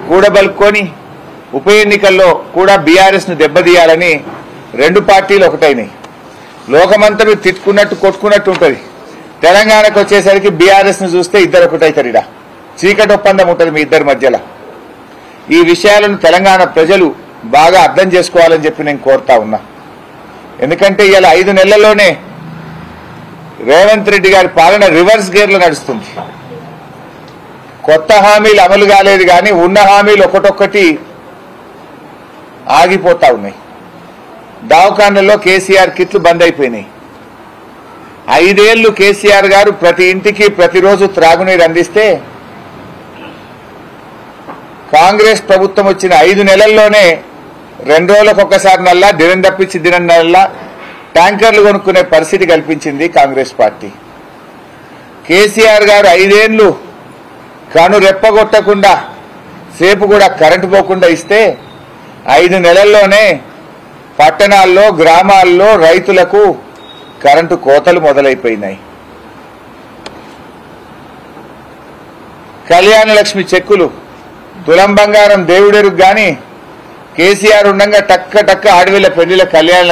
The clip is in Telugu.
కూడబలుకొని ఉప ఎన్నికల్లో కూడా బీఆర్ఎస్ ను దెబ్బతీయాలని రెండు పార్టీలు ఒకటైనాయి. లోకమంతా తిట్టుకున్నట్టు కొట్టుకున్నట్టు ఉంటుంది. తెలంగాణకు వచ్చేసరికి బీఆర్ఎస్ ను చూస్తే ఇద్దరు ఒకటైతారు. ఇడ చీకటి ఒప్పందం ఉంటుంది మీ ఇద్దరి మధ్యలో. ఈ విషయాలను తెలంగాణ ప్రజలు బాగా అర్థం చేసుకోవాలని చెప్పి నేను కోరుతా ఉన్నా. ఎందుకంటే ఇలా 5 నెలల్లోనే రేవంత్ రెడ్డి గారి పాలన రివర్స్ గేర్లో నడుస్తుంది. కొత్త హామీలు అమలు కాలేదు కానీ ఉన్న హామీలు ఒకటొక్కటి ఆగిపోతా ఉన్నాయి. దవాఖానల్లో కేసీఆర్ కిట్లు బంద్ అయిపోయినాయి. 5 ఏళ్లు కేసీఆర్ గారు ప్రతి ఇంటికి ప్రతిరోజు త్రాగునీరు అందిస్తే కాంగ్రెస్ ప్రభుత్వం వచ్చిన 5 నెలల్లోనే 2 రోజులకు ఒక్కసారి నల్లా, దినం తప్పించి దినం నల్లా ట్యాంకర్లు కొనుక్కునే పరిస్థితి కల్పించింది కాంగ్రెస్ పార్టీ. కేసీఆర్ గారు 5 ఏళ్లు కను రెప్పగొట్టకుండా సేపు కూడా కరెంటు పోకుండా ఇస్తే 5 నెలల్లోనే పట్టణాల్లో గ్రామాల్లో రైతులకు కరెంటు కోతలు మొదలైపోయినాయి. కళ్యాణ లక్ష్మి చెక్కులు తులం బంగారం దేవుడెరుగు గాని కేసీఆర్ ఉండగా టక్క టక్క ఆడవిల పెళ్లిల కళ్యాణ